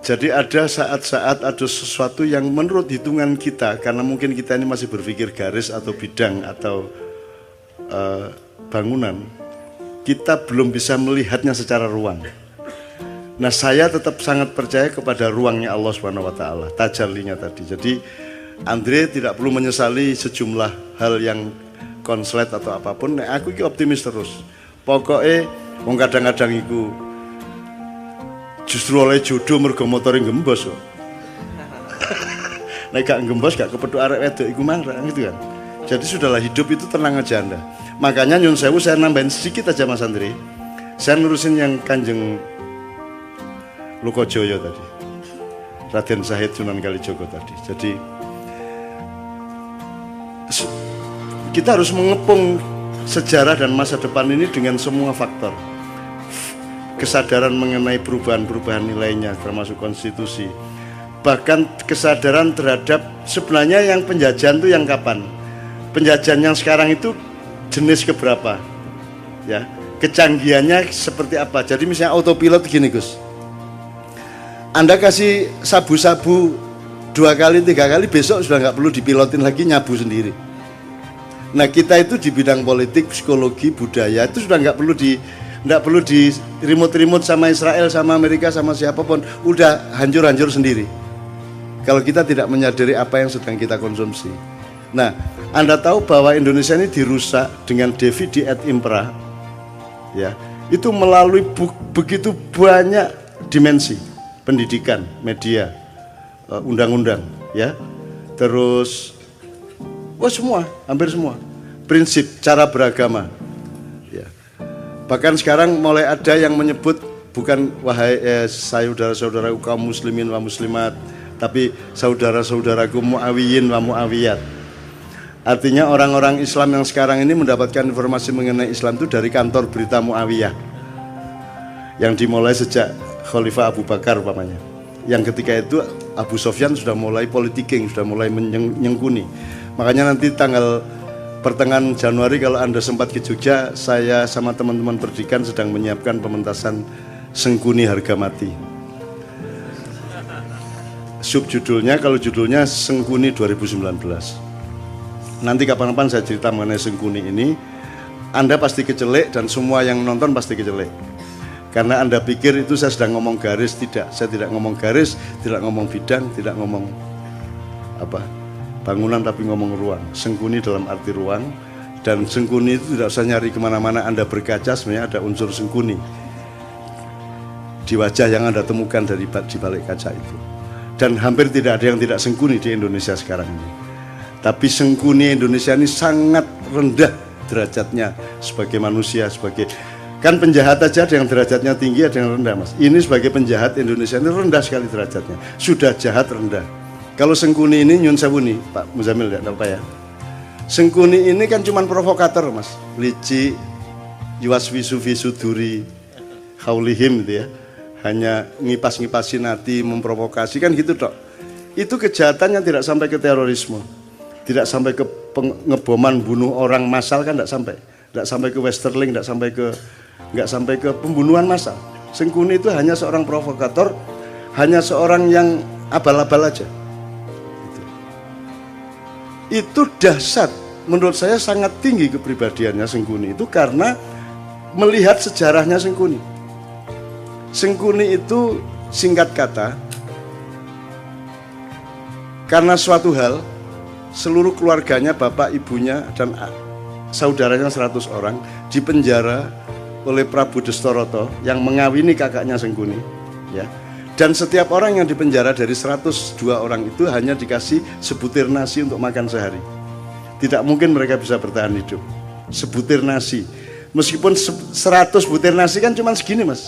Jadi ada saat-saat ada sesuatu yang menurut hitungan kita, karena mungkin kita ini masih berpikir garis atau bidang atau bangunan, kita belum bisa melihatnya secara ruang. Nah, saya tetap sangat percaya kepada ruangnya Allah Subhanahu wa taala, tajallinya tadi. Jadi Andre tidak perlu menyesali sejumlah hal yang konslet atau apapun. Nah, aku iki optimis terus. Pokoknya wong kadang-kadang iku justru oleh jodoh mergo motore gembos kok. Nek gak gembos gak kepethuk arek wedok iku mangrak gitu kan. Jadi sudahlah, hidup itu tenang aja Anda. Makanya nyun sewu saya nambahin sedikit aja Mas Andri. Saya nurusin yang Kanjeng Lokojoyo tadi, Raden Sahid Sunan Kalijogo tadi. Jadi kita harus mengepung sejarah dan masa depan ini dengan semua faktor. Kesadaran mengenai perubahan-perubahan nilainya termasuk konstitusi. Bahkan kesadaran terhadap sebenarnya yang penjajahan itu yang kapan? Penjajahan yang sekarang itu jenis keberapa? Ya, kecanggihannya seperti apa? Jadi misalnya autopilot gini Gus. Anda kasih sabu-sabu 2 kali 3 kali, besok sudah nggak perlu dipilotin lagi, nyabu sendiri. Nah, kita itu di bidang politik, psikologi, budaya itu sudah nggak perlu di remote sama Israel, sama Amerika, sama siapapun, udah hancur-hancur sendiri. Kalau kita tidak menyadari apa yang sedang kita konsumsi. Nah, Anda tahu bahwa Indonesia ini dirusak dengan dividi et impera, ya, itu melalui begitu banyak dimensi, pendidikan, media, undang-undang, ya, terus, semua, hampir semua, prinsip, cara beragama, ya. Bahkan sekarang mulai ada yang menyebut bukan wahai saudara-saudaraku kaum muslimin wa muslimat, tapi saudara-saudaraku muawiyin wa muawiyat. Artinya orang-orang Islam yang sekarang ini mendapatkan informasi mengenai Islam itu dari kantor berita Muawiyah yang dimulai sejak Khalifah Abu Bakar umpamanya. Yang ketika itu Abu Sofyan sudah mulai politiking, sudah mulai menyengkuni. Makanya nanti tanggal pertengahan Januari kalau Anda sempat ke Jogja, saya sama teman-teman pendidikan sedang menyiapkan pementasan Sengkuni Harga Mati. Subjudulnya, kalau judulnya Sengkuni 2019. Nanti kapan-kapan saya cerita mengenai Sengkuni ini, Anda pasti kecelek dan semua yang nonton pasti kecelek. Karena Anda pikir itu saya sedang ngomong garis, tidak. Saya tidak ngomong garis, tidak ngomong bidang, tidak ngomong bangunan, tapi ngomong ruang. Sengkuni dalam arti ruang, dan Sengkuni itu tidak usah nyari kemana-mana. Anda berkaca sebenarnya ada unsur Sengkuni di wajah yang Anda temukan di balik kaca itu. Dan hampir tidak ada yang tidak Sengkuni di Indonesia sekarang ini. Tapi Sengkuni Indonesia ini sangat rendah derajatnya sebagai manusia, sebagai, kan penjahat aja ada yang derajatnya tinggi, ada yang rendah Mas. Ini sebagai penjahat Indonesia ini rendah sekali derajatnya, sudah jahat rendah. Kalau Sengkuni ini nyun sewu nih Pak Muzamil, tidak apa ya, Sengkuni ini kan cuman provokator Mas, lici, yuwaswisu visuduri haulihim gitu ya, hanya ngipas-ngipasin hati, memprovokasi kan gitu dok. Itu kejahatan yang tidak sampai ke terorisme, tidak sampai ke pengeboman, bunuh orang massal kan tidak sampai ke Westerling, nggak sampai ke pembunuhan massal. Sengkuni itu hanya seorang provokator, hanya seorang yang abal-abal aja. Itu dahsyat, menurut saya sangat tinggi kepribadiannya Sengkuni itu karena melihat sejarahnya Sengkuni. Sengkuni itu singkat kata, karena suatu hal, seluruh keluarganya, bapak, ibunya, dan saudaranya 100 orang dipenjara oleh Prabu Destoroto yang mengawini kakaknya Sengkuni, ya. Dan setiap orang yang dipenjara dari 102 orang itu hanya dikasih sebutir nasi untuk makan sehari. Tidak mungkin mereka bisa bertahan hidup. Sebutir nasi, meskipun 100 butir nasi kan cuma segini Mas.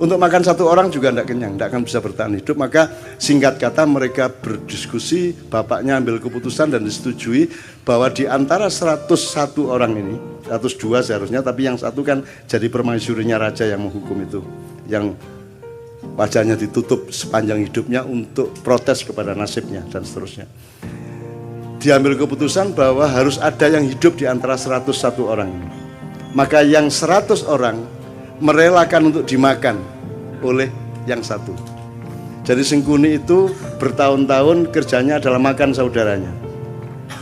Untuk makan satu orang juga tidak kenyang, tidak akan bisa bertahan hidup. Maka singkat kata mereka berdiskusi, bapaknya ambil keputusan dan disetujui bahwa di antara 101 orang ini, 102 seharusnya, tapi yang satu kan jadi permaisurinya raja yang menghukum itu, yang wajahnya ditutup sepanjang hidupnya untuk protes kepada nasibnya dan seterusnya. Diambil keputusan bahwa harus ada yang hidup di antara 101 orang ini. Maka yang 100 orang merelakan untuk dimakan oleh yang satu. Jadi Sengkuni itu bertahun-tahun kerjanya adalah makan saudaranya.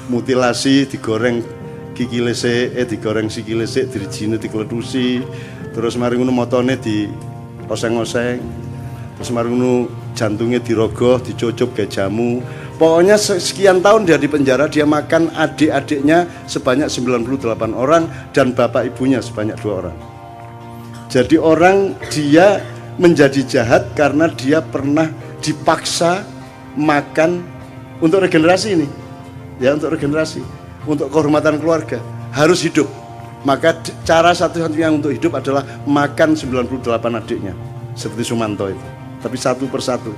Mutilasi, digoreng kikile sik, digoreng sikile sik, dirijine dikledusi, terus mari ngono motone di oseng-oseng. Terus mari ngono jantungnya dirogoh, dicucup kayak jamu. Pokoknya sekian tahun dia di penjara, dia makan adik-adiknya sebanyak 98 orang dan bapak ibunya sebanyak 2 orang. Jadi orang dia menjadi jahat karena dia pernah dipaksa makan untuk regenerasi ini. Ya, untuk regenerasi, untuk kehormatan keluarga, harus hidup. Maka cara satu-satunya untuk hidup adalah makan 98 adiknya, seperti Sumanto itu. Tapi satu persatu.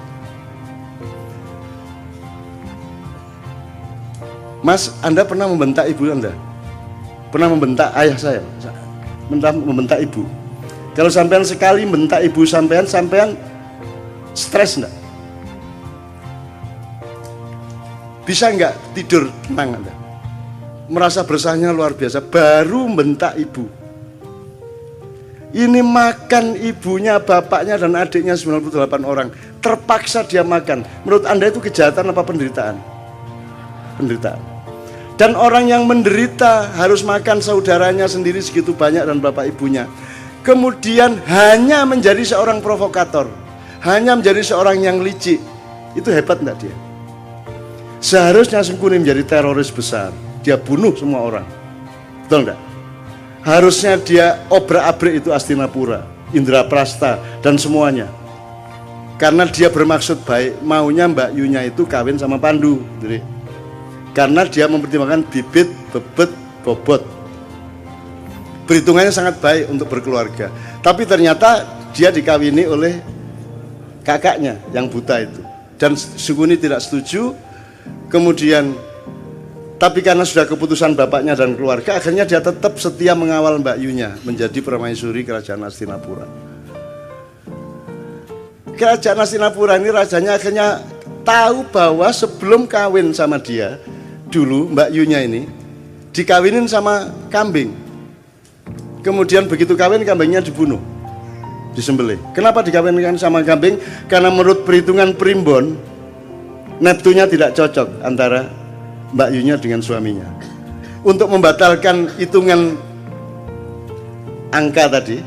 Mas, Anda pernah membentak ibu Anda? Pernah membentak ayah saya? Pernah membentak ibu? Kalau sampean sekali membentak ibu sampean stres enggak? Bisa enggak tidur tenang Anda? Merasa bersalahnya luar biasa, baru membentak ibu. Ini makan ibunya, bapaknya dan adiknya 98 orang. Terpaksa dia makan. Menurut Anda itu kejahatan apa penderitaan? Penderitaan. Dan orang yang menderita harus makan saudaranya sendiri segitu banyak dan bapak ibunya. Kemudian hanya menjadi seorang provokator, hanya menjadi seorang yang licik. Itu hebat enggak dia? Seharusnya Sengkuni menjadi teroris besar. Dia bunuh semua orang. Betul enggak? Harusnya dia obrak-abrik itu Astinapura, Indraprasta dan semuanya. Karena dia bermaksud baik, maunya Mbak Yunya itu kawin sama Pandu. Jadi, karena dia mempertimbangkan bibit, bebet, bobot. Perhitungannya sangat baik untuk berkeluarga. Tapi ternyata dia dikawini oleh kakaknya yang buta itu. Dan Sengkuni tidak setuju. Kemudian, tapi karena sudah keputusan bapaknya dan keluarga, akhirnya dia tetap setia mengawal Mbak Yunya menjadi permaisuri kerajaan Astinapura. Kerajaan Astinapura ini rajanya akhirnya tahu bahwa sebelum kawin sama dia, dulu Mbak Yunya ini dikawinin sama kambing. Kemudian begitu kawin, kambingnya dibunuh, disembelih. Kenapa dikawinkan sama kambing? Karena menurut perhitungan primbon, neptunya tidak cocok antara Mbak Yunya dengan suaminya. Untuk membatalkan hitungan angka tadi,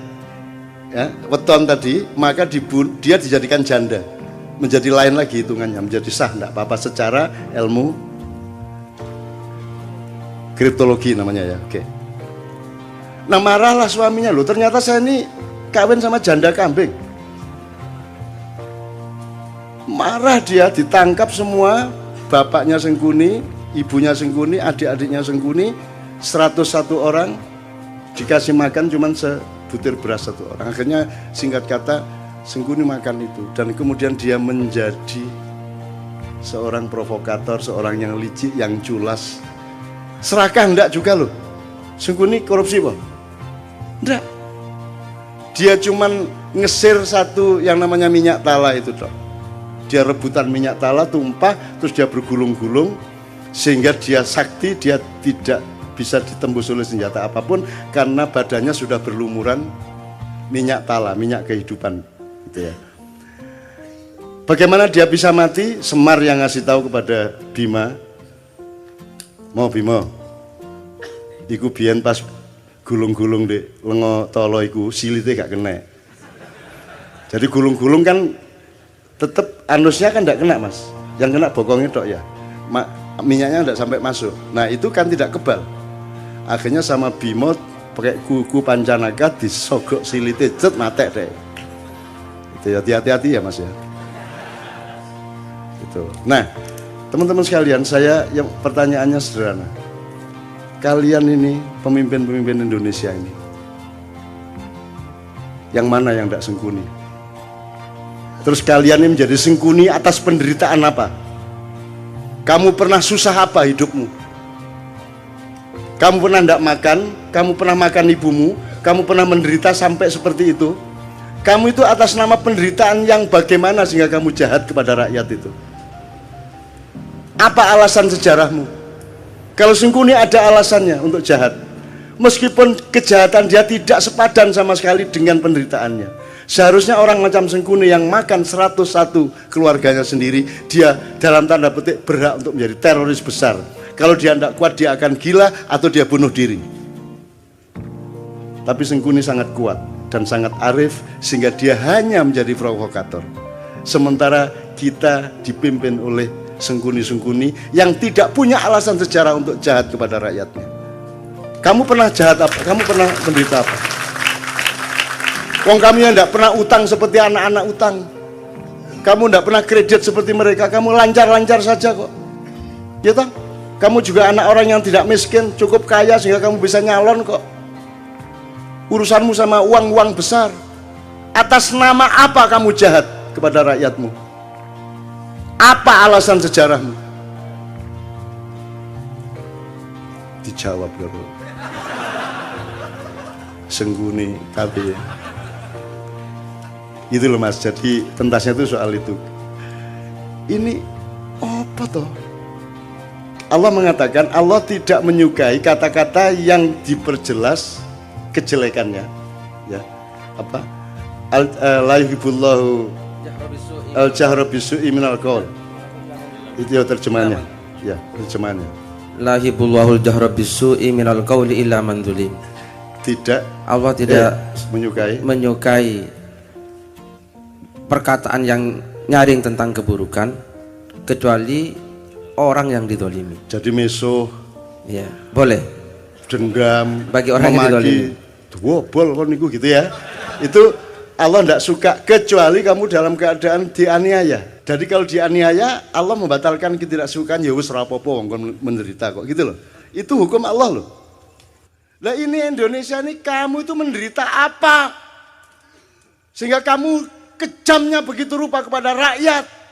ya, weton tadi, maka dia dijadikan janda. Menjadi lain lagi hitungannya, menjadi sah, enggak apa-apa secara ilmu kriptologi namanya ya. Oke. Nah, marahlah suaminya, loh ternyata saya ini kawin sama janda kambing. Marah dia, ditangkap semua, bapaknya Sengkuni, ibunya Sengkuni, adik-adiknya Sengkuni, 101 orang, dikasih makan cuman sebutir beras 1 orang. Akhirnya singkat kata Sengkuni makan itu, dan kemudian dia menjadi seorang provokator, seorang yang licik, yang culas. Serakah enggak juga loh. Sengkuni korupsi Pak? Enggak. Dia cuman ngesir satu yang namanya minyak tala itu toh. Dia rebutan minyak tala, tumpah, terus dia bergulung-gulung sehingga dia sakti, dia tidak bisa ditembus oleh senjata apapun karena badannya sudah berlumuran minyak tala, minyak kehidupan gitu ya. Bagaimana dia bisa mati? Semar yang ngasih tahu kepada Bima. Mau Bima, iku biyen pas gulung-gulung di lengo tolo iku silite gak kena. Jadi gulung-gulung kan tetep anusnya kan gak kena Mas, yang kena bokongnya tok ya. Minyaknya gak sampai masuk. Nah itu kan tidak kebal. Akhirnya sama Bima pakai kuku pancanaka disogok silite, cet matek deh. Itu ya, hati-hati ya Mas ya. Itu. Nah, teman-teman sekalian, saya yang pertanyaannya sederhana. Kalian ini pemimpin-pemimpin Indonesia ini, yang mana yang tidak Sengkuni? Terus kalian ini menjadi Sengkuni atas penderitaan apa? Kamu pernah susah apa hidupmu? Kamu pernah tidak makan? Kamu pernah makan ibumu? Kamu pernah menderita sampai seperti itu? Kamu itu atas nama penderitaan yang bagaimana sehingga kamu jahat kepada rakyat itu? Apa alasan sejarahmu? Kalau Sengkuni ada alasannya untuk jahat, meskipun kejahatan dia tidak sepadan sama sekali dengan penderitaannya. Seharusnya orang macam Sengkuni yang makan 101 keluarganya sendiri, dia dalam tanda petik berhak untuk menjadi teroris besar. Kalau dia tidak kuat, dia akan gila atau dia bunuh diri. Tapi Sengkuni sangat kuat dan sangat arif sehingga dia hanya menjadi provokator. Sementara kita dipimpin oleh Sengkuni-Sengkuni yang tidak punya alasan sejarah untuk jahat kepada rakyatnya. Kamu pernah jahat apa? Kamu pernah menderita apa? Wong kami yang tidak pernah utang seperti anak-anak utang. Kamu tidak pernah kredit seperti mereka. Kamu lancar-lancar saja kok. Ya toh? Kamu juga anak orang yang tidak miskin, cukup kaya sehingga kamu bisa nyalon kok. Urusanmu sama uang-uang besar. Atas nama apa kamu jahat kepada rakyatmu? Apa alasan sejarahmu? Dijawab dulu. Sengkuni tapi itu loh Mas, jadi pentasnya itu soal itu. Ini apa toh? Allah mengatakan Allah tidak menyukai kata-kata yang diperjelas kejelekannya, ya. Apa? La yuhibbullahu al-jahra bisu'i minal qaul. Itu ya terjemahannya. Ya, terjemahannya. La yuhibbullahu al-jahra bisu'i minal qauli illa man zulim. Tidak, Allah tidak menyukai perkataan yang nyaring tentang keburukan kecuali orang yang didolimi. Jadi mesuh, ya boleh. Dendam, bagi orang yang didolimi. Wobol kon niku gitu ya. Itu Allah tidak suka kecuali kamu dalam keadaan dianiaya. Jadi kalau dianiaya Allah membatalkan ketidaksukaan, ya wis ora apa-apa wong kon menderita kok gitu loh. Itu hukum Allah loh. Lah ini Indonesia ini kamu itu menderita apa? Sehingga kamu kejamnya begitu rupa kepada rakyat.